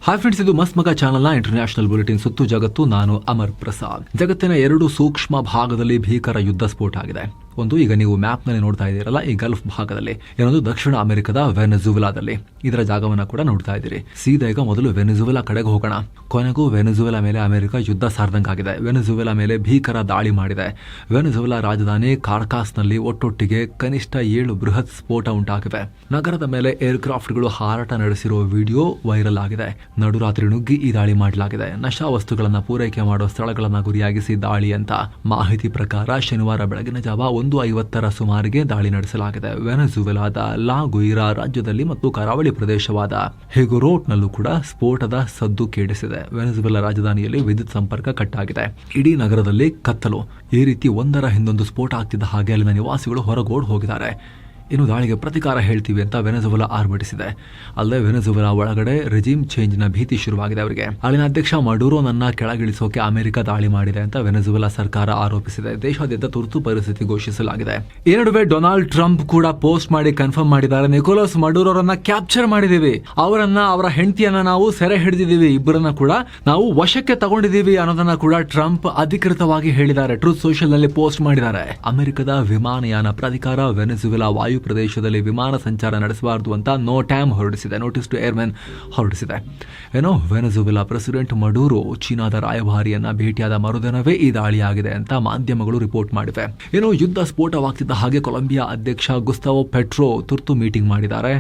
Hi friends, ಇದು ಮಸ್ತ್ ಮಗ ಚಾನಲ್ನ ಇಂಟರ್ನ್ಯಾಷನಲ್ ಬುಲೆಟಿನ್ ಸುತ್ತು ಜಗತ್ತು. ನಾನು ಅಮರ್ ಪ್ರಸಾದ್. ಜಗತ್ತಿನ 2 ಸೂಕ್ಷ್ಮ ಭಾಗದಲ್ಲಿ ಭೀಕರ ಯುದ್ಧ ಸ್ಫೋಟ ಆಗಿದೆ. ಒಂದು ಈಗ ನೀವು ಮ್ಯಾಪ್ ನಲ್ಲಿ ನೋಡ್ತಾ ಇದ್ದೀರಲ್ಲ, ಈ ಗಲ್ಫ್ ಭಾಗದಲ್ಲಿ, ಇನ್ನೊಂದು ದಕ್ಷಿಣ ಅಮೆರಿಕದ ವೆನೆಜುವೆಲಾದಲ್ಲಿ. ಇದರ ಜಾಗವನ್ನ ಕೂಡ ನೋಡ್ತಾ ಇದ್ದೀರಿ. ಸೀದಾ ಈಗ ಮೊದಲು ವೆನೆಜುವೆಲಾ ಕಡೆಗೆ ಹೋಗೋಣ. ಕೊನೆಗೂ ವೆನೆಜುವೆಲಾ ಮೇಲೆ ಅಮೆರಿಕ ಯುದ್ಧ ಸಾರ್ದಂಗಾಗಿದೆ. ವೆನೆಜುವೆಲಾ ಮೇಲೆ ಭೀಕರ ದಾಳಿ ಮಾಡಿದೆ. ವೆನೆಜುವೆಲಾ ರಾಜಧಾನಿ ಕಾರ್ಕಾಸ್ನಲ್ಲಿ ಒಟ್ಟೊಟ್ಟಿಗೆ ಕನಿಷ್ಠ 7 ಬೃಹತ್ ಸ್ಫೋಟ ಉಂಟಾಗಿವೆ. ನಗರದ ಮೇಲೆ ಏರ್ಕ್ರಾಫ್ಟ್ಗಳು ಹಾರಾಟ ನಡೆಸಿರುವ ವಿಡಿಯೋ ವೈರಲ್ ಆಗಿದೆ. ನಡುರಾತ್ರಿ ನುಗ್ಗಿ ಈ ದಾಳಿ ಮಾಡಲಾಗಿದೆ. ನಶಾ ವಸ್ತುಗಳನ್ನ ಪೂರೈಕೆ ಮಾಡುವ ಸ್ಥಳಗಳನ್ನ ಗುರಿಯಾಗಿಸಿ ದಾಳಿ ಅಂತ ಮಾಹಿತಿ ಪ್ರಕಾರ ಶನಿವಾರ ಬೆಳಗಿನ ಜಾವ 1:50 ಸುಮಾರಿಗೆ ದಾಳಿ ನಡೆಸಲಾಗಿದೆ. ವೆನೆಜುವೆಲಾದ ಲಾ ಗುಯಿರಾ ರಾಜ್ಯದಲ್ಲಿ ಮತ್ತು ಕರಾವಳಿ ಪ್ರದೇಶವಾದ ಹೆಗುರೋಟ್ನಲ್ಲೂ ಕೂಡ ಸ್ಫೋಟದ ಸದ್ದು ಕೇಳಿಸಿದೆ. ವೆನೆಜುವೆಲಾ ರಾಜಧಾನಿಯಲ್ಲಿ ವಿದ್ಯುತ್ ಸಂಪರ್ಕ ಕಟ್ ಆಗಿದೆ. ಇಡೀ ನಗರದಲ್ಲಿ ಕತ್ತಲು. ಈ ರೀತಿ ಒಂದರ ಹಿಂದೊಂದು ಸ್ಫೋಟ ಆಗ್ತಿದ್ದ ಹಾಗೆ ಅಲ್ಲಿನ ನಿವಾಸಿಗಳು ಹೊರಗೋಡ್ ಹೋಗಿದ್ದಾರೆ. ಇನ್ನು ದಾಳಿಗೆ ಪ್ರತಿಕಾರ ಹೇಳ್ತೀವಿ ಅಂತ ವೆನೆಜುವೆಲಾ ಆರ್ಭಟಿಸಿದೆ. ಅಲ್ಲದೆ ವೆನೆಜುವೆಲಾ ಒಳಗಡೆ ರೆಜಿಮ್ ಚೇಂಜ್ ನ ಭೀತಿ ಶುರುವಾಗಿದೆ ಅವರಿಗೆ. ಅಲ್ಲಿನ ಅಧ್ಯಕ್ಷ ಮಡುರೋನನ್ನ ಕೆಳಗಿಳಿಸೋಕೆ ಅಮೆರಿಕ ದಾಳಿ ಮಾಡಿದೆ ಅಂತ ವೆನೆಜುವೆಲಾ ಸರ್ಕಾರ ಆರೋಪಿಸಿದೆ. ದೇಶಾದ್ಯಂತ ತುರ್ತು ಪರಿಸ್ಥಿತಿ ಘೋಷಿಸಲಾಗಿದೆ. ಈ ನಡುವೆ ಡೊನಾಲ್ಡ್ ಟ್ರಂಪ್ ಕೂಡ ಪೋಸ್ಟ್ ಮಾಡಿ ಕನ್ಫರ್ಮ್ ಮಾಡಿದ್ದಾರೆ, ನಿಕೋಲಸ್ ಮಡುರೋರನ್ನ ಕ್ಯಾಪ್ಚರ್ ಮಾಡಿದೀವಿ, ಅವರ ಹೆಂಡತಿಯನ್ನ ನಾವು ಸೆರೆ ಹಿಡಿದಿದ್ದೀವಿ, ಇಬ್ಬರನ್ನ ಕೂಡ ನಾವು ವಶಕ್ಕೆ ತಗೊಂಡಿದ್ದೀವಿ ಅನ್ನೋದನ್ನ ಕೂಡ ಟ್ರಂಪ್ ಅಧಿಕೃತವಾಗಿ ಹೇಳಿದ್ದಾರೆ. ಟ್ರೂತ್ ಸೋಷಿಯಲ್ ನಲ್ಲಿ ಪೋಸ್ಟ್ ಮಾಡಿದ್ದಾರೆ. ಅಮೆರಿಕದ ವಿಮಾನಯಾನ ಪ್ರಾಧಿಕಾರ ವೆನೆಜುವೆಲಾ ವಾಯು ಪ್ರದೇಶದಲ್ಲಿ ವಿಮಾನ ಸಂಚಾರ ನಡೆಸಬಾರದು ಅಂತ ನೋಟಿಸ್ ಟು ಏರ್ಮೆನ್ ಹೊರಡಿಸಿದೆ. ವೆನೆಜುವೆಲಾ ಪ್ರೆಸಿಡೆಂಟ್ ಮಡುರೋ ಚೀನಾದ ರಾಯಭಾರಿಯನ್ನ ಭೇಟಿಯಾದ ಮರುದಿನವೇ ಈ ದಾಳಿಯಾಗಿದೆ ಅಂತ ಮಾಧ್ಯಮಗಳು ರಿಪೋರ್ಟ್ ಮಾಡಿವೆ. ಯುದ್ಧ ಸ್ಫೋಟವಾಗ್ತಿದ್ದ ಹಾಗೆ ಕೊಲಂಬಿಯಾ ಅಧ್ಯಕ್ಷ ಗುಸ್ತಾವೋ ಪೆಟ್ರೋ ತುರ್ತು ಮೀಟಿಂಗ್ ಮಾಡಿದ್ದಾರೆ.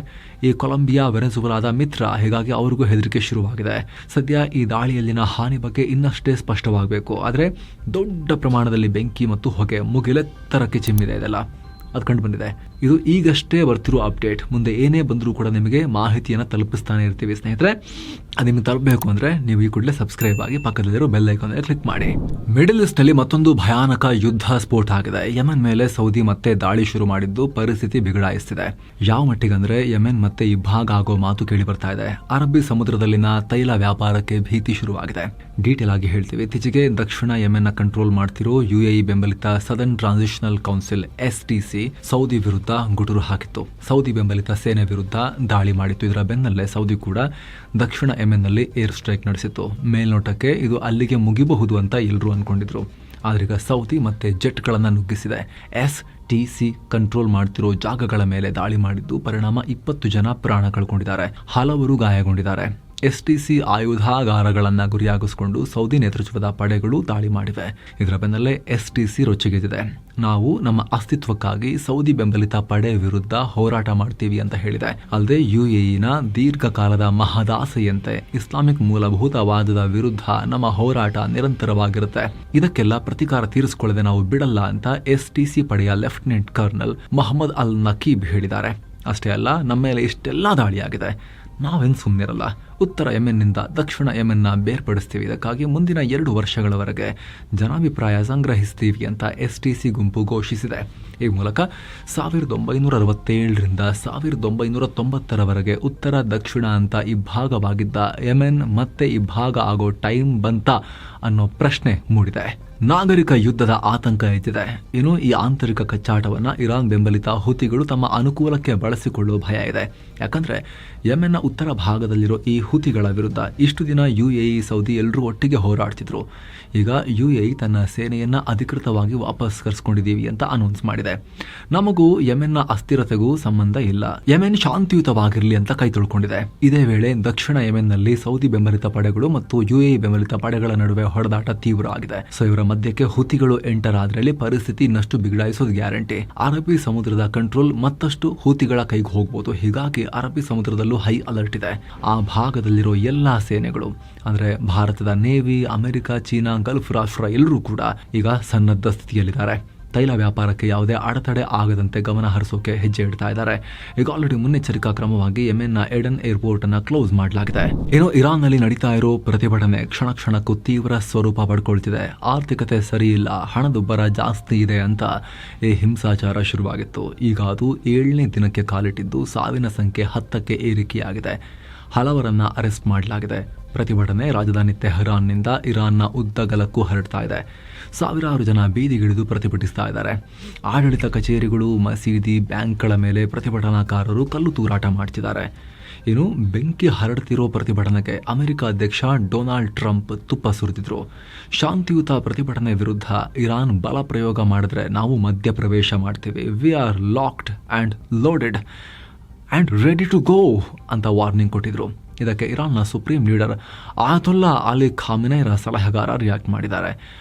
ಈ ಕೊಲಂಬಿಯಾ ವೆನೆಜುವೆಲಾದ ಮಿತ್ರ, ಹೀಗಾಗಿ ಅವ್ರಿಗೂ ಹೆದರಿಕೆ ಶುರುವಾಗಿದೆ. ಸದ್ಯ ಈ ದಾಳಿಯಲ್ಲಿನ ಹಾನಿ ಬಗ್ಗೆ ಇನ್ನಷ್ಟೇ ಸ್ಪಷ್ಟವಾಗಬೇಕು. ಆದರೆ ದೊಡ್ಡ ಪ್ರಮಾಣದಲ್ಲಿ ಬೆಂಕಿ ಮತ್ತು ಹೊಗೆ ಮುಗಿಲೆತ್ತರಕ್ಕೆ ಚಿಮ್ಮಿದೆ. ಇದೆಲ್ಲ ಅದು ಕಂಡು ಬಂದಿದೆ. ಇದು ಈಗಷ್ಟೇ ಬರ್ತಿರೋ ಅಪ್ಡೇಟ್. ಮುಂದೆ ಏನೇ ಬಂದರೂ ಕೂಡ ನಿಮಗೆ ಮಾಹಿತಿಯನ್ನು ತಲುಪಿಸ್ತಾನೆ ಇರ್ತೀವಿ ಸ್ನೇಹಿತರೆ. ಅದು ನಿಮಗೆ ತಲುಪಬೇಕು ಅಂದರೆ ನೀವು ಈ ಕೂಡಲೇ ಸಬ್ಸ್ಕ್ರೈಬ್ ಆಗಿ ಪಕ್ಕದಲ್ಲಿರೋ ಬೆಲ್ ಐಕಾನ್ ಕ್ಲಿಕ್ ಮಾಡಿ. ಮಿಡಲ್ ಈಸ್ಟ್ ನಲ್ಲಿ ಮತ್ತೊಂದು ಭಯಾನಕ ಯುದ್ಧ ಸ್ಫೋಟ ಆಗಿದೆ. ಯೆಮೆನ್ ಮೇಲೆ ಸೌದಿ ಮತ್ತೆ ದಾಳಿ ಶುರು ಮಾಡಿದ್ದು ಪರಿಸ್ಥಿತಿ ಬಿಗಡಾಯಿಸ್ತಿದೆ. ಯಾವ ಮಟ್ಟಿಗಂದ್ರೆ ಯೆಮೆನ್ ಮತ್ತೆ ಇಬ್ಬಾಗ ಆಗೋ ಮಾತು ಕೇಳಿ ಬರ್ತಾ ಇದೆ. ಅರಬ್ಬಿ ಸಮುದ್ರದಲ್ಲಿನ ತೈಲ ವ್ಯಾಪಾರಕ್ಕೆ ಭೀತಿ ಶುರುವಾಗಿದೆ. ಡೀಟೇಲ್ ಆಗಿ ಹೇಳ್ತೀವಿ. ಇತ್ತೀಚೆಗೆ ದಕ್ಷಿಣ ಯೆಮೆನ್ ಕಂಟ್ರೋಲ್ ಮಾಡ್ತಿರೋ UAE ಬೆಂಬಲಿತ southern transitional council STC Saudi ವಿರುದ್ಧ ಗುಟುರು ಹಾಕಿತ್ತು. ಸೌದಿ ಬೆಂಬಲಿತ ಸೇನೆ ವಿರುದ್ಧ ದಾಳಿ ಮಾಡಿತ್ತು. ಇದರ ಬೆನ್ನಲ್ಲೇ ಸೌದಿ ಕೂಡ ದಕ್ಷಿಣ ಯೆಮೆನ್ನಲ್ಲಿ ಏರ್ ಸ್ಟ್ರೈಕ್ ನಡೆಸಿತ್ತು. ಮೇಲ್ನೋಟಕ್ಕೆ ಇದು ಅಲ್ಲಿಗೆ ಮುಗಿಬಹುದು ಅಂತ ಎಲ್ಲರೂ ಅನ್ಕೊಂಡಿದ್ರು. ಆದ್ರೀಗ ಸೌದಿ ಮತ್ತೆ ಜೆಟ್ಗಳನ್ನು ನುಗ್ಗಿಸಿದೆ. STC ಕಂಟ್ರೋಲ್ ಮಾಡ್ತಿರೋ ಜಾಗಗಳ ಮೇಲೆ ದಾಳಿ ಮಾಡಿದ್ದು ಪರಿಣಾಮ 20 ಜನ ಪ್ರಾಣ ಕಳ್ಕೊಂಡಿದ್ದಾರೆ, ಹಲವರು ಗಾಯಗೊಂಡಿದ್ದಾರೆ. STC ಆಯುಧಾಗಾರಗಳನ್ನ ಗುರಿಯಾಗಿಸಿಕೊಂಡು ಸೌದಿ ನೇತೃತ್ವದ ಪಡೆಗಳು ದಾಳಿ ಮಾಡಿವೆ. ಇದರ ಬೆನ್ನಲ್ಲೇ STC ರೊಚ್ಚಿಗೆದಿದೆ. ನಾವು ನಮ್ಮ ಅಸ್ತಿತ್ವಕ್ಕಾಗಿ ಸೌದಿ ಬೆಂಬಲಿತ ಪಡೆ ವಿರುದ್ಧ ಹೋರಾಟ ಮಾಡ್ತೀವಿ ಅಂತ ಹೇಳಿದೆ. ಅಲ್ಲದೆ UAEನ ದೀರ್ಘಕಾಲದ ಮಹದಾಸೆಯಂತೆ ಇಸ್ಲಾಮಿಕ್ ಮೂಲಭೂತವಾದದ ವಿರುದ್ಧ ನಮ್ಮ ಹೋರಾಟ ನಿರಂತರವಾಗಿರುತ್ತೆ, ಇದಕ್ಕೆಲ್ಲ ಪ್ರತಿಕಾರ ತೀರಿಸಿಕೊಳ್ಳದೆ ನಾವು ಬಿಡಲ್ಲ ಅಂತ STC ಪಡೆಯ ಲೆಫ್ಟಿನೆಂಟ್ ಕರ್ನಲ್ ಮೊಹಮ್ಮದ್ ಅಲ್ ನಕೀಬ್ ಹೇಳಿದ್ದಾರೆ. ಅಷ್ಟೇ ಅಲ್ಲ, ನಮ್ಮ ಮೇಲೆ ಇಷ್ಟೆಲ್ಲ ದಾಳಿಯಾಗಿದೆ, ನಾವೇನು ಸುಮ್ಮನಿರಲ್ಲ, ಉತ್ತರ ಯೆಮೆನ್ನಿಂದ ದಕ್ಷಿಣ ಯೆಮೆನ್ನ ಬೇರ್ಪಡಿಸ್ತೀವಿ, ಇದಕ್ಕಾಗಿ ಮುಂದಿನ 2 ವರ್ಷಗಳವರೆಗೆ ಜನಾಭಿಪ್ರಾಯ ಸಂಗ್ರಹಿಸ್ತೀವಿ ಅಂತ STC ಗುಂಪು ಘೋಷಿಸಿದೆ. ಈ ಮೂಲಕ 1967ರಿಂದ 1990ರವರೆಗೆ ಉತ್ತರ ದಕ್ಷಿಣ ಅಂತ ಇಬ್ಬಾಗವಾಗಿದ್ದ ಯೆಮೆನ್ ಮತ್ತೆ ಇಬ್ಬಾಗ ಆಗೋ ಟೈಮ್ ಬಂತ ಅನ್ನೋ ಪ್ರಶ್ನೆ ಮೂಡಿದೆ. ನಾಗರಿಕ ಯುದ್ಧದ ಆತಂಕ ಎದ್ದಿದೆ. ಈ ಆಂತರಿಕ ಕಚ್ಚಾಟವನ್ನ ಇರಾನ್ ಬೆಂಬಲಿತ ಹುತಿಗಳು ತಮ್ಮ ಅನುಕೂಲಕ್ಕೆ ಬಳಸಿಕೊಳ್ಳುವ ಭಯ ಇದೆ. ಯಾಕಂದ್ರೆ ಯೆಮೆನ್ನ ಉತ್ತರ ಭಾಗದಲ್ಲಿರೋ ಈ ಹುತಿಗಳ ವಿರುದ್ಧ ಇಷ್ಟು ದಿನ UAE ಸೌದಿ ಎಲ್ಲರೂ ಒಟ್ಟಿಗೆ ಹೋರಾಡ್ತಿದ್ರು. ಈಗ UAE ತನ್ನ ಸೇನೆಯನ್ನ ಅಧಿಕೃತವಾಗಿ ವಾಪಸ್ ಕರೆಸ್ಕೊಂಡಿದ್ದೀವಿ ಅಂತ ಅನೌನ್ಸ್ ಮಾಡಿದೆ. ನಮಗೂ ಯೆಮೆನ್ನ ಅಸ್ಥಿರತೆಗೂ ಸಂಬಂಧ ಇಲ್ಲ, ಯೆಮೆನ್ ಶಾಂತಿಯುತವಾಗಿರಲಿ ಅಂತ ಕೈ ತೊಳ್ಕೊಂಡಿದೆ. ಇದೇ ವೇಳೆ ದಕ್ಷಿಣ ಯೆಮೆನ್ನಲ್ಲಿ ಸೌದಿ ಬೆಂಬಲಿತ ಪಡೆಗಳು ಮತ್ತು UAE ಬೆಂಬಲಿತ ಪಡೆಗಳ ನಡುವೆ ಹೊಡೆದಾಟ ತೀವ್ರ ಆಗಿದೆ. ಸೊ ಇವರ ಮಧ್ಯಕ್ಕೆ ಹುತಿಗಳು ಎಂಟರ್ ಆದ್ರಲ್ಲಿ ಪರಿಸ್ಥಿತಿ ಇನ್ನಷ್ಟು ಬಿಗಡಾಯಿಸೋದು ಗ್ಯಾರಂಟಿ. ಅರಬ್ಬಿ ಸಮುದ್ರದ ಕಂಟ್ರೋಲ್ ಮತ್ತಷ್ಟು ಹುತಿಗಳ ಕೈಗೆ ಹೋಗ್ಬೋದು. ಹೀಗಾಗಿ ಅರಬ್ಬಿ ಸಮುದ್ರದಲ್ಲೂ ಹೈ ಅಲರ್ಟ್ ಇದೆ. ಆ ಭಾಗದಲ್ಲಿರೋ ಎಲ್ಲಾ ಸೇನೆಗಳು ಅಂದ್ರೆ ಭಾರತದ ನೇವಿ, ಅಮೆರಿಕ, ಚೀನಾ, ಗಲ್ಫ್ ರಾಷ್ಟ್ರ ಎಲ್ಲರೂ ಕೂಡ ಈಗ ಸನ್ನದ್ಧ ಸ್ಥಿತಿಯಲ್ಲಿದ್ದಾರೆ. ತೈಲ ವ್ಯಾಪಾರಕ್ಕೆ ಯಾವುದೇ ಅಡೆತಡೆ ಆಗದಂತೆ ಗಮನ ಹರಿಸೋಕೆ ಹೆಜ್ಜೆ ಇಡ್ತಾ ಇದ್ದಾರೆ. ಈಗ ಆಲ್ರೆಡಿ ಮುನ್ನೆಚ್ಚರಿಕಾ ಕ್ರಮವಾಗಿ ಯೆಮೆನ್ನ ಏಡನ್ ಏರ್ಪೋರ್ಟ್ ಅನ್ನ ಕ್ಲೋಸ್ ಮಾಡಲಾಗಿದೆ. ಇರಾನ್ ನಲ್ಲಿ ನಡೀತಾ ಇರೋ ಪ್ರತಿಭಟನೆ ಕ್ಷಣಕ್ಕೂ ತೀವ್ರ ಸ್ವರೂಪ ಪಡ್ಕೊಳ್ತಿದೆ. ಆರ್ಥಿಕತೆ ಸರಿ ಇಲ್ಲ, ಹಣದುಬ್ಬರ ಜಾಸ್ತಿ ಇದೆ ಅಂತ ಈ ಹಿಂಸಾಚಾರ ಶುರುವಾಗಿತ್ತು. ಈಗ ಅದು 7ನೇ ದಿನಕ್ಕೆ ಕಾಲಿಟ್ಟಿದ್ದು ಸಾವಿನ ಸಂಖ್ಯೆ 10ಕ್ಕೆ ಏರಿಕೆಯಾಗಿದೆ. ಹಲವರನ್ನ ಅರೆಸ್ಟ್ ಮಾಡಲಾಗಿದೆ. ಪ್ರತಿಭಟನೆ ರಾಜಧಾನಿ ತೆಹರಾನ್ನಿಂದ ಇರಾನ್ನ ಉದ್ದಗಲಕ್ಕೂ ಹರಡ್ತಾ ಇದೆ. ಸಾವಿರಾರು ಜನ ಬೀದಿಗಿಳಿದು ಪ್ರತಿಭಟಿಸ್ತಾ ಇದ್ದಾರೆ. ಆಡಳಿತ ಕಚೇರಿಗಳು, ಮಸೀದಿ, ಬ್ಯಾಂಕ್ಗಳ ಮೇಲೆ ಪ್ರತಿಭಟನಾಕಾರರು ಕಲ್ಲು ತೂರಾಟ ಮಾಡ್ತಿದ್ದಾರೆ. ಇನ್ನು ಬೆಂಕಿ ಹರಡ್ತಿರೋ ಪ್ರತಿಭಟನೆಗೆ ಅಮೆರಿಕ ಅಧ್ಯಕ್ಷ ಡೊನಾಲ್ಡ್ ಟ್ರಂಪ್ ತುಪ್ಪ ಸುರಿದಿದ್ರು. ಶಾಂತಿಯುತ ಪ್ರತಿಭಟನೆ ವಿರುದ್ಧ ಇರಾನ್ ಬಲ ಪ್ರಯೋಗ ಮಾಡಿದ್ರೆ ನಾವು ಮಧ್ಯಪ್ರವೇಶ ಮಾಡ್ತೀವಿ, we are locked and loaded and ready to go ಅಂತ ವಾರ್ನಿಂಗ್ ಕೊಟ್ಟಿದ್ರು. ಇದಕ್ಕೆ ಇರಾನ್ನ ಸುಪ್ರೀಂ ಲೀಡರ್ ಆಯತೊಲ್ಲಾ ಅಲಿ ಖಾಮಿನೈರ ಸಲಹೆಗಾರ ರಿಯಾಕ್ಟ್ ಮಾಡಿದ್ದಾರೆ.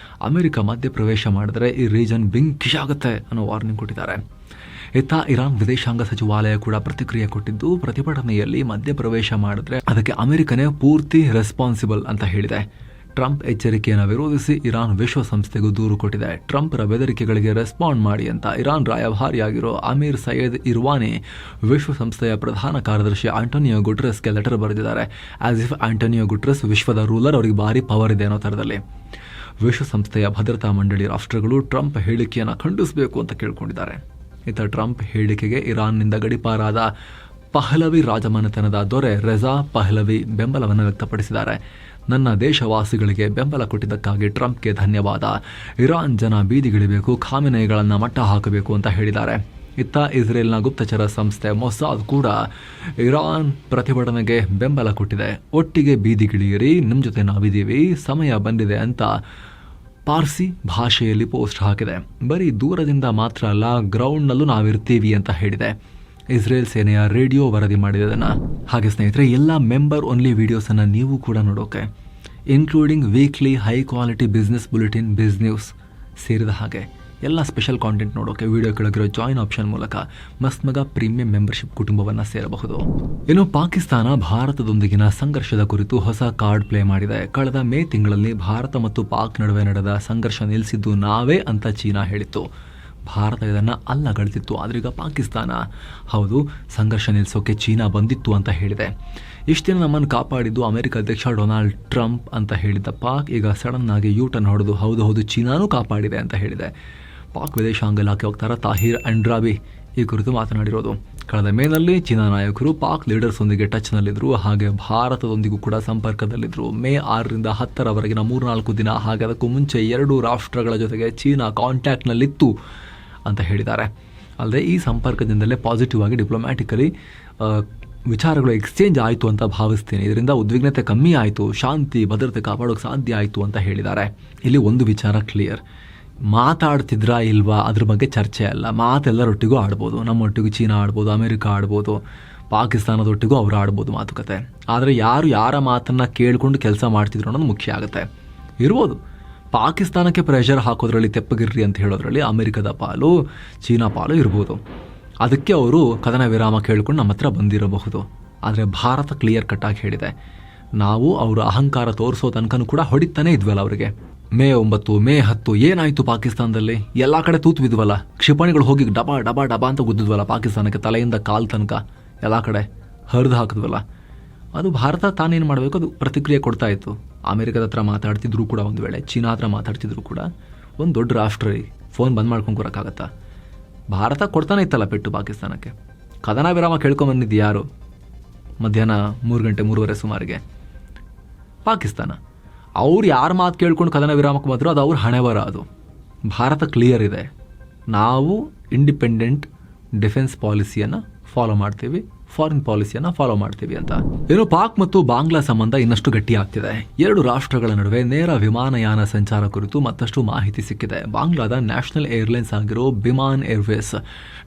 ಅಮೆರಿಕ ಮಧ್ಯಪ್ರವೇಶ ಮಾಡಿದ್ರೆ ಈ ರೀಜನ್ ಬೆಂಕಿಯಾಗುತ್ತೆ ಅನ್ನೋ ವಾರ್ನಿಂಗ್ ಕೊಟ್ಟಿದ್ದಾರೆ. ಇತ್ತ ಇರಾನ್ ವಿದೇಶಾಂಗ ಸಚಿವಾಲಯ ಕೂಡ ಪ್ರತಿಕ್ರಿಯೆ ಕೊಟ್ಟಿದ್ದು, ಪ್ರತಿಭಟನೆಯಲ್ಲಿ ಮಧ್ಯಪ್ರವೇಶ ಮಾಡಿದ್ರೆ ಅದಕ್ಕೆ ಅಮೆರಿಕನೇ ಪೂರ್ತಿ ರೆಸ್ಪಾನ್ಸಿಬಲ್ ಅಂತ ಹೇಳಿದೆ. ಟ್ರಂಪ್ ಎಚ್ಚರಿಕೆಯನ್ನು ವಿರೋಧಿಸಿ ಇರಾನ್ ವಿಶ್ವಸಂಸ್ಥೆಗೂ ದೂರು ಕೊಟ್ಟಿದೆ. ಟ್ರಂಪ್ರ ಬೆದರಿಕೆಗಳಿಗೆ ರೆಸ್ಪಾಂಡ್ ಮಾಡಿ ಅಂತ ಇರಾನ್ ರಾಯಭಾರಿಯಾಗಿರೋ ಅಮೀರ್ ಸೈಯದ್ ಇರ್ವಾನಿ ವಿಶ್ವಸಂಸ್ಥೆಯ ಪ್ರಧಾನ ಕಾರ್ಯದರ್ಶಿ ಆಂಟೋನಿಯೋ ಗುಟೆರಸ್ಗೆ ಲೆಟರ್ ಬರೆದಿದ್ದಾರೆ. ಆಸ್ ಇಫ್ ಆಂಟೋನಿಯೋ ಗುಟೆರಸ್ ವಿಶ್ವದ ರೂಲರ್, ಅವರಿಗೆ ಭಾರಿ ಪವರ್ ಇದೆ ಅನ್ನೋ ಥರದಲ್ಲಿ. ವಿಶ್ವಸಂಸ್ಥೆಯ ಭದ್ರತಾ ಮಂಡಳಿ ರಾಷ್ಟ್ರಗಳು ಟ್ರಂಪ್ ಹೇಳಿಕೆಯನ್ನು ಖಂಡಿಸಬೇಕು ಅಂತ ಕೇಳ್ಕೊಂಡಿದ್ದಾರೆ. ಇತ್ತ ಟ್ರಂಪ್ ಹೇಳಿಕೆಗೆ ಇರಾನ್ನಿಂದ ಗಡೀಪಾರಾದ ಪಹಲವಿ ರಾಜಮನೆತನದ ದೊರೆ ರೆಜಾ ಪಹಲವಿ ಬೆಂಬಲವನ್ನು ವ್ಯಕ್ತಪಡಿಸಿದ್ದಾರೆ. ನನ್ನ ದೇಶವಾಸಿಗಳಿಗೆ ಬೆಂಬಲ ಕೊಟ್ಟಿದ್ದಕ್ಕಾಗಿ ಟ್ರಂಪ್ಗೆ ಧನ್ಯವಾದ. ಇರಾನ್ ಜನ ಬೀದಿಗಿಳಿಬೇಕು, ಖಾಮಿನೈಗಳನ್ನು ಮಟ್ಟ ಹಾಕಬೇಕು ಅಂತ ಹೇಳಿದ್ದಾರೆ. ಇತ್ತ ಇಸ್ರೇಲ್ನ ಗುಪ್ತಚರ ಸಂಸ್ಥೆ ಮೊಸಾದ್ ಕೂಡ ಇರಾನ್ ಪ್ರತಿಭಟನೆಗೆ ಬೆಂಬಲ ಕೊಟ್ಟಿದೆ. ಒಟ್ಟಿಗೆ ಬೀದಿಗಿಳಿಯಿರಿ, ನಿಮ್ಮ ಜೊತೆ ನಾವಿದ್ದೀವಿ, ಸಮಯ ಬಂದಿದೆ ಅಂತ ಪಾರ್ಸಿ ಭಾಷೆಯಲ್ಲಿ ಪೋಸ್ಟ್ ಹಾಕಿದೆ. ಬರೀ ದೂರದಿಂದ ಮಾತ್ರ ಅಲ್ಲ, ಗ್ರೌಂಡ್ನಲ್ಲೂ ನಾವಿರ್ತೀವಿ ಅಂತ ಹೇಳಿದೆ. ಇಸ್ರೇಲ್ ಸೇನೆಯ ರೇಡಿಯೋ ವರದಿ ಮಾಡಿದದನ್ನು. ಹಾಗೆ ಸ್ನೇಹಿತರೆ, ಎಲ್ಲ ಮೆಂಬರ್ ಓನ್ಲಿ ವಿಡಿಯೋಸನ್ನು ನೀವು ಕೂಡ ನೋಡೋಕೆ, including weekly high quality business bulletin, ಬಿಸ್ ನ್ಯೂಸ್ ಸೇರಿದ ಹಾಗೆ ಎಲ್ಲ ಸ್ಪೆಷಲ್ ಕಾಂಟೆಂಟ್ ನೋಡೋಕೆ ವಿಡಿಯೋ ಕೆಳಗಿರೋ ಜಾಯಿನ್ ಆಪ್ಷನ್ ಮೂಲಕ ಮಸ್ತ್ ಮಗ ಪ್ರೀಮಿಯಂ ಮೆಂಬರ್ಶಿಪ್ ಕುಟುಂಬವನ್ನು ಸೇರಬಹುದು. ಇನ್ನು ಪಾಕಿಸ್ತಾನ ಭಾರತದೊಂದಿಗಿನ ಸಂಘರ್ಷದ ಕುರಿತು ಹೊಸ ಕಾರ್ಡ್ ಪ್ಲೇ ಮಾಡಿದೆ. ಕಳೆದ ಮೇ ತಿಂಗಳಲ್ಲಿ ಭಾರತ ಮತ್ತು ಪಾಕ್ ನಡುವೆ ನಡೆದ ಸಂಘರ್ಷ ನಿಲ್ಲಿಸಿದ್ದು ನಾವೇ ಅಂತ ಚೀನಾ ಹೇಳಿತ್ತು. ಭಾರತ ಇದನ್ನು ಅಲ್ಲಗಳೆದಿತ್ತು. ಆದರೆ ಈಗ ಪಾಕಿಸ್ತಾನ ಹೌದು, ಸಂಘರ್ಷ ನಿಲ್ಲಿಸೋಕೆ ಚೀನಾ ಬಂದಿತ್ತು ಅಂತ ಹೇಳಿದೆ. ಇಷ್ಟು ದಿನ ನಮ್ಮನ್ನು ಕಾಪಾಡಿದ್ದು ಅಮೆರಿಕ ಅಧ್ಯಕ್ಷ ಡೊನಾಲ್ಡ್ ಟ್ರಂಪ್ ಅಂತ ಹೇಳಿದ್ದ ಪಾಕ್ ಈಗ ಸಡನ್ ಆಗಿ ಯೂಟರ್ನ್ ಹೊಡೆದು ಹೌದು ಚೀನಾನೂ ಕಾಪಾಡಿದೆ ಅಂತ ಹೇಳಿದೆ. ಪಾಕ್ ವಿದೇಶಾಂಗ ಇಲಾಖೆ ವಕ್ತಾರ ತಾಹಿರ್ ಅಂಡ್ರಾಬಿ ಈ ಕುರಿತು ಮಾತನಾಡಿರೋದು. ಕಳೆದ ಮೇನಲ್ಲಿ ಚೀನಾ ನಾಯಕರು ಪಾಕ್ ಲೀಡರ್ಸ್ನೊಂದಿಗೆ ಟಚ್ನಲ್ಲಿದ್ದರು, ಹಾಗೆ ಭಾರತದೊಂದಿಗೂ ಕೂಡ ಸಂಪರ್ಕದಲ್ಲಿದ್ದರು. ಮೇ 6ರಿಂದ 10ರವರೆಗಿನ 3-4 ದಿನ, ಹಾಗೆ ಅದಕ್ಕೂ ಮುಂಚೆ 2 ರಾಷ್ಟ್ರಗಳ ಜೊತೆಗೆ ಚೀನಾ ಕಾಂಟ್ಯಾಕ್ಟ್ನಲ್ಲಿತ್ತು ಅಂತ ಹೇಳಿದ್ದಾರೆ. ಅಲ್ಲದೆ ಈ ಸಂಪರ್ಕದಿಂದಲೇ ಪಾಸಿಟಿವ್ ಆಗಿ ಡಿಪ್ಲೊಮ್ಯಾಟಿಕಲಿ ವಿಚಾರಗಳು ಎಕ್ಸ್ಚೇಂಜ್ ಆಯಿತು ಅಂತ ಭಾವಿಸ್ತೀನಿ. ಇದರಿಂದ ಉದ್ವಿಗ್ನತೆ ಕಮ್ಮಿ ಆಯಿತು, ಶಾಂತಿ ಭದ್ರತೆ ಕಾಪಾಡೋಕೆ ಸಾಧ್ಯ ಆಯಿತು ಅಂತ ಹೇಳಿದ್ದಾರೆ. ಇಲ್ಲಿ ಒಂದು ವಿಚಾರ ಕ್ಲಿಯರ್, ಮಾತಾಡ್ತಿದ್ರಾ ಇಲ್ವಾ ಅದ್ರ ಬಗ್ಗೆ ಚರ್ಚೆ ಅಲ್ಲ. ಮಾತೆಲ್ಲರೊಟ್ಟಿಗೂ ಆಡ್ಬೋದು, ನಮ್ಮೊಟ್ಟಿಗೂ ಚೀನಾ ಆಡ್ಬೋದು, ಅಮೆರಿಕ ಆಡ್ಬೋದು, ಪಾಕಿಸ್ತಾನದೊಟ್ಟಿಗೂ ಅವರು ಆಡ್ಬೋದು ಮಾತುಕತೆ. ಆದರೆ ಯಾರ ಮಾತನ್ನು ಕೇಳಿಕೊಂಡು ಕೆಲಸ ಮಾಡ್ತಿದ್ರು ಅನ್ನೋದು ಮುಖ್ಯ ಆಗುತ್ತೆ. ಇರ್ಬೋದು ಪಾಕಿಸ್ತಾನಕ್ಕೆ ಪ್ರೆಷರ್ ಹಾಕೋದ್ರಲ್ಲಿ ತೆಪ್ಪಗಿರ್ರಿ ಅಂತ ಹೇಳೋದ್ರಲ್ಲಿ ಅಮೆರಿಕದ ಪಾಲು, ಚೀನಾ ಪಾಲು ಇರ್ಬೋದು. ಅದಕ್ಕೆ ಅವರು ಕದನ ವಿರಾಮ ಕೇಳ್ಕೊಂಡು ನಮ್ಮ ಹತ್ರ ಬಂದಿರಬಹುದು. ಆದರೆ ಭಾರತ ಕ್ಲಿಯರ್ ಕಟ್ಟಾಗಿ ಹೇಳಿದೆ, ನಾವು ಅವರ ಅಹಂಕಾರ ತೋರಿಸೋ ತನಕನೂ ಕೂಡ ಹೊಡಿತಾನೆ ಇದ್ವಲ್ಲ ಅವರಿಗೆ. ಮೇ 9, ಮೇ 10 ಏನಾಯಿತು ಪಾಕಿಸ್ತಾನದಲ್ಲಿ? ಎಲ್ಲ ಕಡೆ ತೂತು ಬಿದ್ವಲ್ಲ, ಕ್ಷಿಪಣಿಗಳು ಹೋಗಿ ಡಬಾ ಡಬಾ ಡಬಾ ಅಂತ ಗುದ್ದಿದ್ವಲ್ಲ ಪಾಕಿಸ್ತಾನಕ್ಕೆ, ತಲೆಯಿಂದ ಕಾಲು ತನಕ ಎಲ್ಲ ಕಡೆ ಹರಿದು ಹಾಕಿದ್ವಲ್ಲ. ಅದು ಭಾರತ ತಾನೇನು ಮಾಡಬೇಕು ಅದು ಪ್ರತಿಕ್ರಿಯೆ ಕೊಡ್ತಾ ಇತ್ತು. ಅಮೆರಿಕದ ಹತ್ರ ಮಾತಾಡ್ತಿದ್ರು ಕೂಡ, ಒಂದು ವೇಳೆ ಚೀನಾ ಹತ್ರ ಮಾತಾಡ್ತಿದ್ರು ಕೂಡ, ಒಂದು ದೊಡ್ಡ ರಾಷ್ಟ್ರ ರೀ, ಫೋನ್ ಬಂದ್ ಮಾಡ್ಕೊಂಡು ಕೊಡೋಕ್ಕಾಗತ್ತಾ? ಭಾರತ ಕೊಡ್ತಾನೆ ಇತ್ತಲ್ಲ ಪೆಟ್ಟು ಪಾಕಿಸ್ತಾನಕ್ಕೆ. ಕದನ ವಿರಾಮ ಕೇಳ್ಕೊಂಬಂದಿದ್ದು ಯಾರು? ಮಧ್ಯಾಹ್ನ 3 ಗಂಟೆ 3:30 ಸುಮಾರಿಗೆ ಪಾಕಿಸ್ತಾನ. ಅವ್ರು ಯಾರ ಮಾತು ಕೇಳ್ಕೊಂಡು ಕದನ ವಿರಾಮಕ್ಕೆ ಬಂದರು ಅದು ಅವ್ರ ಹಣೆ ಬರ. ಅದು ಭಾರತ ಕ್ಲಿಯರ್ ಇದೆ, ನಾವು ಇಂಡಿಪೆಂಡೆಂಟ್ ಡಿಫೆನ್ಸ್ ಪಾಲಿಸಿಯನ್ನು ಫಾಲೋ ಮಾಡ್ತೀವಿ, ಫಾರಿನ್ ಪಾಲಿಸಿಯನ್ನು ಫಾಲೋ ಮಾಡ್ತೀವಿ ಅಂತ. ಏನು ಪಾಕ್ ಮತ್ತು ಬಾಂಗ್ಲಾ ಸಂಬಂಧ ಇನ್ನಷ್ಟು ಗಟ್ಟಿಯಾಗ್ತಿದೆ. 2 ರಾಷ್ಟ್ರಗಳ ನಡುವೆ ನೇರ ವಿಮಾನಯಾನ ಸಂಚಾರ ಕುರಿತು ಮತ್ತಷ್ಟು ಮಾಹಿತಿ ಸಿಕ್ಕಿದೆ. ಬಾಂಗ್ಲಾದ ನ್ಯಾಷನಲ್ ಏರ್ಲೈನ್ಸ್ ಆಗಿರೋ ಬಿಮಾನ್ ಏರ್ವೇಸ್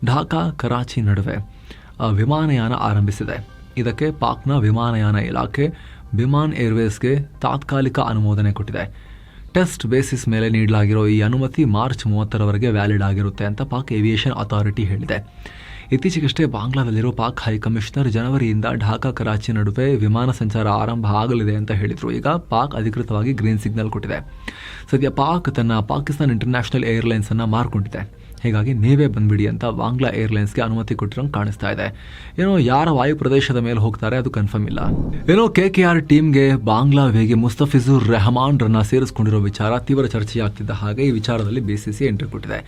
ಢಾಕಾ ಕರಾಚಿ ನಡುವೆ ವಿಮಾನಯಾನ ಆರಂಭಿಸಿದೆ. ಇದಕ್ಕೆ ಪಾಕ್ನ ವಿಮಾನಯಾನ ಇಲಾಖೆ ಬಿಮಾನ್ ಏರ್ವೇಸ್ಗೆ ತಾತ್ಕಾಲಿಕ ಅನುಮೋದನೆ ಕೊಟ್ಟಿದೆ. ಟೆಸ್ಟ್ ಬೇಸಿಸ್ ಮೇಲೆ ನೀಡಲಾಗಿರೋ ಈ ಅನುಮತಿ ಮಾರ್ಚ್ 30ರವರೆಗೆ ವ್ಯಾಲಿಡ್ ಆಗಿರುತ್ತೆ ಅಂತ ಪಾಕ್ ಏವಿಯೇಷನ್ ಅಥಾರಿಟಿ ಹೇಳಿದೆ. ಇತ್ತೀಚೆಗಷ್ಟೇ ಬಾಂಗ್ಲಾದಲ್ಲಿರೋ ಪಾಕ್ ಹೈಕಮಿಷನರ್ ಜನವರಿಯಿಂದ ಢಾಕಾ ಕರಾಚಿ ನಡುವೆ ವಿಮಾನ ಸಂಚಾರ ಆರಂಭ ಆಗಲಿದೆ ಅಂತ ಹೇಳಿದರು. ಈಗ ಪಾಕ್ ಅಧಿಕೃತವಾಗಿ ಗ್ರೀನ್ ಸಿಗ್ನಲ್ ಕೊಟ್ಟಿದೆ. ಸದ್ಯ ಪಾಕ್ ತನ್ನ ಪಾಕಿಸ್ತಾನ್ ಇಂಟರ್ನ್ಯಾಷನಲ್ ಏರ್ಲೈನ್ಸನ್ನು ಮಾರ್ಕೊಂಡಿದೆ. ಹೀಗಾಗಿ ನೀವೇ ಬಂದ್ಬಿಡಿ ಅಂತ ಬಾಂಗ್ಲಾ ಏರ್ಲೈನ್ಸ್ಗೆ ಅನುಮತಿ ಕೊಟ್ಟಿರೋಂಗೆ ಕಾಣಿಸ್ತಾ ಇದೆ. ಏನೋ ಯಾರ ವಾಯು ಪ್ರದೇಶದ ಮೇಲೆ ಹೋಗ್ತಾರೆ ಅದು ಕನ್ಫರ್ಮ್ ಇಲ್ಲ. ಏನೋ KKR ಟೀಮ್ಗೆ ಬಾಂಗ್ಲಾ ವೇಗಿ ಮುಸ್ತಫಿಜುರ್ ರೆಹಮಾನ್ ರನ್ನ ಸೇರಿಸಿಕೊಂಡಿರೋ ವಿಚಾರ ತೀವ್ರ ಚರ್ಚೆಯಾಗ್ತಿದ್ದ ಹಾಗೆ ಈ ವಿಚಾರದಲ್ಲಿ BCCI ಎಂಟ್ರಿ ಕೊಟ್ಟಿದೆ.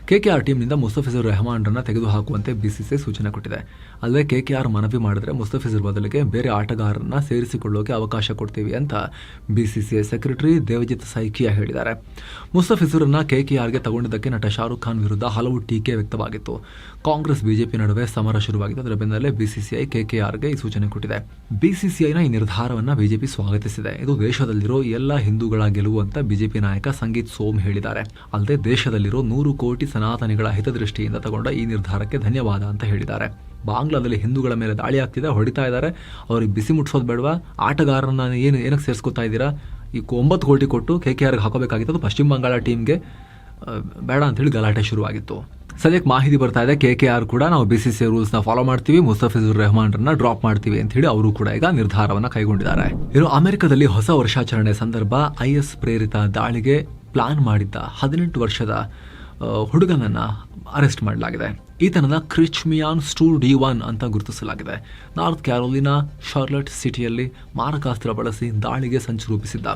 KKR ಟೀಮ್ನಿಂದ ಮುಸ್ತಫಿಜುರ್ ರೆಹಮಾನ್ರನ್ನ ತೆಗೆದುಹಾಕುವಂತೆ BCCI ಸೂಚನೆ ಕೊಟ್ಟಿದೆ. ಅಲ್ಲದೆ KKR ಮನವಿ ಮಾಡಿದ್ರೆ ಮುಸ್ತಫಿಜುರ್ ಬದಲಿಗೆ ಬೇರೆ ಆಟಗಾರರನ್ನ ಸೇರಿಸಿಕೊಳ್ಳೋಕೆ ಅವಕಾಶ ಕೊಡ್ತೀವಿ ಅಂತ BCCI ಸೆಕ್ರೆಟರಿ ದೇವಜಿತ್ ಸೈಕಿಯಾ ಹೇಳಿದ್ದಾರೆ. ಮುಸ್ತಫಿಜುರ್ರನ್ನ KKRಗೆ ತಗೊಂಡಿದ್ದಕ್ಕೆ ನಟ ಶಾರುಖ್ ಖಾನ್ ವಿರುದ್ಧ ಹಲವು ಟೀಕೆ ವ್ಯಕ್ತವಾಗಿತ್ತು. ಕಾಂಗ್ರೆಸ್ ಬಿಜೆಪಿ ನಡುವೆ ಸಮರ ಶುರುವಾಗಿತ್ತು. ಅದರ ಬೆನ್ನಲ್ಲೇ BCCI KKRಗೆ ಈ ಸೂಚನೆ ಕೊಟ್ಟಿದೆ. BCCIನ ಈ ನಿರ್ಧಾರವನ್ನ ಬಿಜೆಪಿ ಸ್ವಾಗತಿಸಿದೆ. ಇದು ದೇಶದಲ್ಲಿರೋ ಎಲ್ಲ ಹಿಂದೂಗಳ ಗೆಲುವು ಅಂತ ಬಿಜೆಪಿ ನಾಯಕ ಸಂಗೀತ್ ಸೋಮ್ ಹೇಳಿದ್ದಾರೆ. ಅಲ್ಲದೆ ದೇಶದಲ್ಲಿರೋ 100 ಕೋಟಿ ಸನಾತನಿಗಳ ಹಿತದೃಷ್ಟಿಯಿಂದ ತಗೊಂಡ ಈ ನಿರ್ಧಾರಕ್ಕೆ ಧನ್ಯವಾದ ಅಂತ ಹೇಳಿದ್ದಾರೆ. ಬಾಂಗ್ಲಾದಲ್ಲಿ ಹಿಂದೂಗಳ ಮೇಲೆ ದಾಳಿ ಆಗ್ತಿದೆ, ಹೊಡಿತಾ ಇದ್ದಾರೆ, ಅವ್ರಿಗೆ ಬಿಸಿ ಮುಟ್ಸೋದು ಬೇಡವಾ? ಆಟಗಾರರನ್ನ ಏನಕ್ಕೆ ಸೇರಿಸ್ಕೊತಾ ಇದ್ದೀರಾ? ಈ 9 ಕೋಟಿ ಕೊಟ್ಟು KKRಗೆ ಹಾಕೋಬೇಕಾಗಿತ್ತು, ಪಶ್ಚಿಮ ಬಂಗಾಳ ಟೀಮ್ಗೆ ಬೇಡ ಅಂತೇಳಿ ಗಲಾಟೆ ಶುರುವಾಗಿತ್ತು. ಸದ್ಯಕ್ಕೆ ಮಾಹಿತಿ ಬರ್ತಾ ಇದೆ, KKR ಕೂಡ ನಾವು BCCI ರೂಲ್ಸ್ನ ಫಾಲೋ ಮಾಡ್ತೀವಿ, ಮುಸ್ತಫಿಜುರ್ ರೆಹಮಾನ್ರನ್ನ ಡ್ರಾಪ್ ಮಾಡ್ತೀವಿ ಅಂತ ಹೇಳಿ ಅವರು ಕೂಡ ಈಗ ನಿರ್ಧಾರವನ್ನು ಕೈಗೊಂಡಿದ್ದಾರೆ. ಇನ್ನು ಅಮೆರಿಕದಲ್ಲಿ ಹೊಸ ವರ್ಷಾಚರಣೆ ಸಂದರ್ಭ IS ಪ್ರೇರಿತ ದಾಳಿಗೆ ಪ್ಲಾನ್ ಮಾಡಿದ್ದ 18 ವರ್ಷದ ಹುಡುಗನನ್ನ ಅರೆಸ್ಟ್ ಮಾಡಲಾಗಿದೆ. ಈತನನ್ನ ಕ್ರಿಚ್ಮಿಯಾನ್ ಸ್ಟೂರ್ D1 ಅಂತ ಗುರುತಿಸಲಾಗಿದೆ. ನಾರ್ತ್ ಕ್ಯಾರೋಲಿನಾ ಶಾರ್ಲೆಟ್ ಸಿಟಿಯಲ್ಲಿ ಮಾರಕಾಸ್ತ್ರ ಬಳಸಿ ದಾಳಿಗೆ ಸಂಚು ರೂಪಿಸಿದ್ದ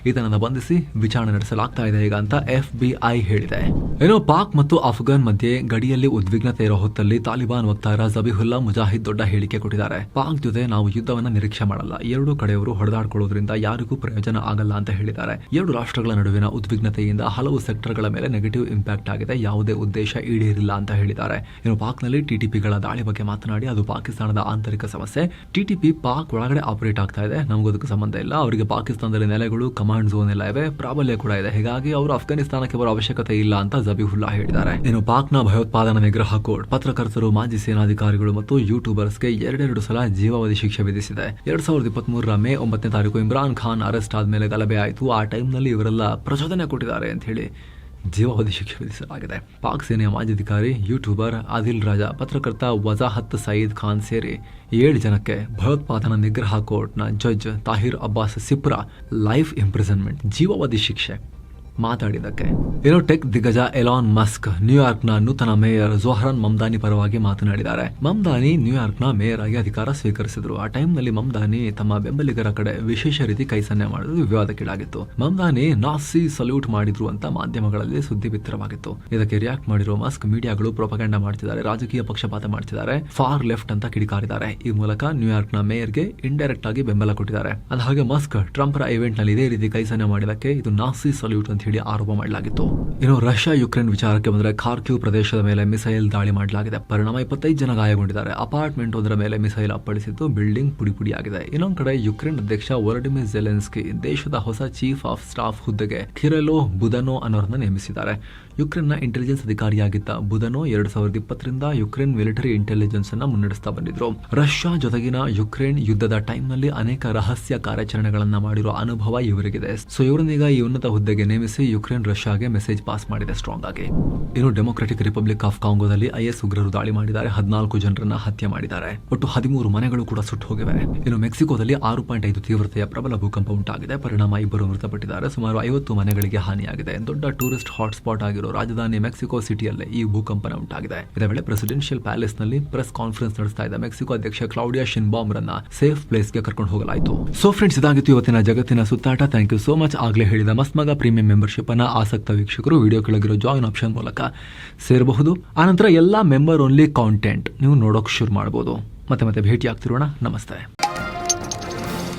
ಈತನನ್ನ ಬಂಧಿಸಿ ವಿಚಾರಣೆ ನಡೆಸಲಾಗ್ತಾ ಇದೆ ಈಗ ಅಂತ FBI ಹೇಳಿದೆ. ಏನೋ ಪಾಕ್ ಮತ್ತು ಅಫ್ಘಾನ್ ಮಧ್ಯೆ ಗಡಿಯಲ್ಲಿ ಉದ್ವಿಗ್ನತೆ ಇರೋ ಹೊತ್ತಲ್ಲಿ ತಾಲಿಬಾನ್ ವಕ್ತಾರ ಜಬಿಹುಲ್ಲಾ ಮುಜಾಹಿದ್ ದೊಡ್ಡ ಹೇಳಿಕೆ ಕೊಟ್ಟಿದ್ದಾರೆ. ಪಾಕ್ ಜೊತೆ ನಾವು ಯುದ್ಧವನ್ನ ನಿರೀಕ್ಷೆ ಮಾಡಲ್ಲ, ಎರಡೂ ಕಡೆಯವರು ಹೊಡೆದಾಡ್ಕೊಳ್ಳೋದ್ರಿಂದ ಯಾರಿಗೂ ಪ್ರಯೋಜನ ಆಗಲ್ಲ ಅಂತ ಹೇಳಿದ್ದಾರೆ. ಎರಡು ರಾಷ್ಟ್ರಗಳ ನಡುವಿನ ಉದ್ವಿಗ್ನತೆಯಿಂದ ಹಲವು ಸೆಕ್ಟರ್ಗಳ ಮೇಲೆ ನೆಗೆಟಿವ್ ಇಂಪ್ಯಾಕ್ಟ್ ಆಗಿದೆ, ಯಾವುದೇ ಉದ್ದೇಶ ಈಡೇರಿಲ್ಲ ಅಂತ ಹೇಳಿದ್ದಾರೆ. ಇನ್ನು ಪಾಕ್ನಲ್ಲಿ TTPಗಳ ದಾಳಿ ಬಗ್ಗೆ ಮಾತನಾಡಿ ಅದು ಪಾಕಿಸ್ತಾನದ ಆಂತರಿಕ ಸಮಸ್ಯೆ, TTP ಪಾಕ್ ಒಳಗಡೆ ಆಪರೇಟ್ ಆಗ್ತಾ ಇದೆ, ನಮಗೋದಕ್ಕೆ ಸಂಬಂಧ ಇಲ್ಲ, ಅವರಿಗೆ ಪಾಕಿಸ್ತಾನದಲ್ಲಿ ನೆಲೆಗಳು, ಕಮಾಂಡ್ ಝೋನ್ ಎಲ್ಲ ಇವೆ, ಪ್ರಾಬಲ್ಯ ಕೂಡ ಇದೆ, ಹೀಗಾಗಿ ಅವರು ಅಫ್ಘಾನಿಸ್ತಾನಕ್ಕೆ ಬರೋ ಅವಶ್ಯಕತೆ ಇಲ್ಲ ಅಂತ ಜಬಿಹುಲ್ಲಾ ಹೇಳಿದ್ದಾರೆ. ಇನ್ನು ಪಾಕ್ನ ಭಯೋತ್ಪಾದನಾ ನಿಗ್ರಹ ಕೋರ್ಟ್ ಪತ್ರಕರ್ತರು, ಮಾಜಿ ಸೇನಾಧಿಕಾರಿಗಳು ಮತ್ತು ಯೂಟ್ಯೂಬರ್ಸ್ಗೆ 2 ಸಲ ಜೀವಾವಧಿ ಶಿಕ್ಷೆ ವಿಧಿಸಿದೆ. 2023 ಮೇ 9ನೇ ತಾರೀಕು ಇಮ್ರಾನ್ ಖಾನ್ ಅರೆಸ್ಟ್ ಆದ್ಮೇಲೆ ಗಲಭೆ ಆಯಿತು. ಆ ಟೈಮ್ನಲ್ಲಿ ಇವರೆಲ್ಲ ಪ್ರಚೋದನೆ ಕೊಟ್ಟಿದ್ದಾರೆ ಅಂತ ಹೇಳಿ ಜೀವಾವಧಿ ಶಿಕ್ಷೆ ವಿಧಿಸಲಾಗಿದೆ. ಪಾಕ್ ಸೇನೆಯ ಮಾಜಿ ಅಧಿಕಾರಿ, ಯೂಟ್ಯೂಬರ್ ಆದಿಲ್ ರಾಜಾ, ಪತ್ರಕರ್ತ ವಜಾಹತ್ ಸಯೀದ್ ಖಾನ್ ಸೇರಿ 7 ಜನಕ್ಕೆ ಭಯೋತ್ಪಾದನಾ ನಿಗ್ರಹ ಕೋರ್ಟ್ನ judge Tahir Abbas Sipra life imprisonment ಜೀವಾವಧಿ ಶಿಕ್ಷೆ ಮಾತಾಡಿದ್ದಕ್ಕೆ. ಏನೋ ಟೆಕ್ ದಿಗ್ಗಜ ಎಲಾನ್ ಮಸ್ಕ್ ನ್ಯೂಯಾರ್ಕ್ನ ನೂತನ ಮೇಯರ್ ಜೋಹ್ರಾನ್ ಮಮ್ದಾನಿ ಪರವಾಗಿ ಮಾತನಾಡಿದ್ದಾರೆ. ಮಮ್ದಾನಿ ನ್ಯೂಯಾರ್ಕ್ನ ಮೇಯರ್ ಆಗಿ ಅಧಿಕಾರ ಸ್ವೀಕರಿಸಿದ್ರು. ಆ ಟೈಮ್ನಲ್ಲಿ ಮಮ್ದಾನಿ ತಮ್ಮ ಬೆಂಬಲಿಗರ ಕಡೆ ವಿಶೇಷ ರೀತಿ ಕೈಸನ್ನೆ ಮಾಡಿದ್ರು, ವಿವಾದಕ್ಕೀಡಾಗಿತ್ತು. ಮಮ್ದಾನಿ ನಾಸಿ ಸಲ್ಯೂಟ್ ಮಾಡಿದ್ರು ಅಂತ ಮಾಧ್ಯಮಗಳಲ್ಲಿ ಸುದ್ದಿ ಬಿತ್ತರವಾಗಿತ್ತು. ಇದಕ್ಕೆ ರಿಯಾಕ್ಟ್ ಮಾಡಿರುವ ಮಸ್ಕ್, ಮೀಡಿಯಾಗಳು ಪ್ರೊಪಗಂಡ ಮಾಡ್ತಿದ್ದಾರೆ, ರಾಜಕೀಯ ಪಕ್ಷಪಾತ ಮಾಡ್ತಿದ್ದಾರೆ, ಫಾರ್ ಲೆಫ್ಟ್ ಅಂತ ಕಿಡಿಕಾರಿದ್ದಾರೆ. ಈ ಮೂಲಕ ನ್ಯೂಯಾರ್ಕ್ನ ಮೇಯರ್ಗೆ ಇಂಡೈರೆಕ್ಟ್ ಆಗಿ ಬೆಂಬಲ ಕೊಟ್ಟಿದ್ದಾರೆ. ಅದ ಹಾಗೆ ಮಸ್ಕ್ ಟ್ರಂಪ್ರ ಇವೆಂಟ್ ನಲ್ಲಿ ಇದೇ ರೀತಿ ಕೈಸನ್ನೆ ಮಾಡಿದಕ್ಕೆ ಇದು ನಾಸಿ ಸಲ್ಯೂಟ್ ಅಂತ ಹೇಳಿ ಆರೋಪ ಮಾಡಲಾಗಿತ್ತು. ಇನ್ನು ರಷ್ಯಾ ಯುಕ್ರೇನ್ ವಿಚಾರಕ್ಕೆ ಬಂದರೆ ಖಾರ್ಕಿವ್ ಪ್ರದೇಶದ ಮೇಲೆ ಮಿಸೈಲ್ ದಾಳಿ ಮಾಡಲಾಗಿದೆ. ಪರಿಣಾಮ 25 ಜನ ಗಾಯಗೊಂಡಿದ್ದಾರೆ. ಅಪಾರ್ಟ್ಮೆಂಟ್ ಒಂದರ ಮೇಲೆ ಮಿಸೈಲ್ ಅಪ್ಪಳಿಸಿದ್ದು ಬಿಲ್ಡಿಂಗ್ ಪುಡಿಯಾಗಿದೆ. ಇನ್ನೊಂದು ಕಡೆ ಯುಕ್ರೇನ್ ಅಧ್ಯಕ್ಷ ವೊಲಡಿಮಿರ್ ಝೆಲೆನ್ಸ್ಕಿ ದೇಶದ ಹೊಸ ಚೀಫ್ ಆಫ್ ಸ್ಟಾಫ್ ಹುದ್ದೆಗೆ ಕಿರೆಲೋ ಬುದನೋ ಅನ್ನೋರನ್ನ ನೇಮಿಸಿದ್ದಾರೆ. ಯುಕ್ರೇನ್ನ ಇಂಟೆಲಿಜೆನ್ಸ್ ಅಧಿಕಾರಿಯಾಗಿದ್ದ ಬುದನೋ 2020ರಿಂದ ಯುಕ್ರೇನ್ ಮಿಲಿಟರಿ ಇಂಟೆಲಿಜೆನ್ಸ್ ಅನ್ನ ಮುನ್ನಡೆಸ್ತಾ ಬಂದಿದ್ರು. ರಷ್ಯಾ ಜೊತೆಗಿನ ಯುಕ್ರೇನ್ ಯುದ್ಧದ ಟೈಮ್ನಲ್ಲಿ ಅನೇಕ ರಹಸ್ಯ ಕಾರ್ಯಾಚರಣೆಗಳನ್ನ ಮಾಡಿರೋ ಅನುಭವ ಇವರಿಗಿದೆ. ಸೊ ಇವರನ್ನೀಗ ಈ ಉನ್ನತ ಹುದ್ದೆಗೆ ನೇಮಿಸಿ ಯುಕ್ರೇನ್ ರಷ್ಯಾಗೆ ಮೆಸೇಜ್ ಪಾಸ್ ಮಾಡಿದೆ ಸ್ಟ್ರಾಂಗ್ ಆಗಿ. ಇನ್ನು ಡೆಮೊಕ್ರೆಟಿಕ್ ರಿಪಬ್ಲಿಕ್ ಆಫ್ ಕಾಂಗೋದಲ್ಲಿ IS ಉಗ್ರರು ದಾಳಿ ಮಾಡಿದ್ದಾರೆ. 14 ಜನರನ್ನ ಹತ್ಯೆ ಮಾಡಿದ್ದಾರೆ. ಒಟ್ಟು 13 ಮನೆಗಳು ಕೂಡ ಸುಟ್ಟು ಹೋಗಿವೆ. ಇನ್ನು ಮೆಕ್ಸಿಕೋದಲ್ಲಿ 6.5 ತೀವ್ರತೆಯ ಪ್ರಬಲ ಭೂಕಂಪ ಉಂಟಾಗಿದೆ. ಪರಿಣಾಮ 2 ಮೃತಪಟ್ಟಿದ್ದಾರೆ. ಸುಮಾರು 50 ಮನೆಗಳಿಗೆ ಹಾನಿಯಾಗಿದೆ. ದೊಡ್ಡ ಟೂರಿಸ್ಟ್ ಹಾಟ್ಸ್ಪಾಟ್ ಆಗಿರೋ ರಾಜಧಾನಿ ಮೆಕ್ಸಿಕೋ ಸಿಟಿಯಲ್ಲೇ ಈ ಭೂಕಂಪನ ಉಂಟಾಗಿದೆ. ಇದೇ ವೇಳೆ ಪ್ರೆಸಿಡೆನ್ಷಿಯಲ್ ಪ್ಯಾಲೇಸ್ ನಲ್ಲಿ ಪ್ರೆಸ್ ಕಾನ್ಫರೆನ್ಸ್ ನಡೆಸ್ತಾ ಇದ್ದ ಮೆಕ್ಸಿಕೋ ಅಧ್ಯಕ್ಷ ಕ್ಲೌಡಿಯಾ ಶಿನ್ಬಾಮ್ ರನ್ನ ಸೇಫ್ ಪ್ಲೇಸ್ ಗೆ ಕರ್ಕೊಂಡು ಹೋಗಲಾಯಿತು. ಸೊ ಫ್ರೆಂಡ್ಸ್, ಇದಾಗಿತ್ತು ಇವತ್ತಿನ ಜಗತ್ತಿನ ಸುತ್ತಾಟ. Thank you so much. ಆಗ್ಲೇ ಹೇಳಿದ ಮಸ್ಮಗ ಪ್ರೀಮಿಯಂ ಮೆಂಬರ್ಶಿಪ್ ಅನ್ನ ಆಸಕ್ತ ವೀಕ್ಷಕರು ವಿಡಿಯೋ ಕೆಳಗಿರೋ ಜಾಯಿನ್ ಆಪ್ಷನ್ ಮೂಲಕ ಸೇರಬಹುದು. ಆನಂತರ ಎಲ್ಲಾ ಮೆಂಬರ್ ಓನ್ಲಿ ಕಾಂಟೆಂಟ್ ನೀವು ನೋಡೋಕೆ ಶುರು ಮಾಡಬಹುದು. ಮತ್ತೆ ಭೇಟಿ ಆಗ್ತಿರೋಣ. ನಮಸ್ತೆ.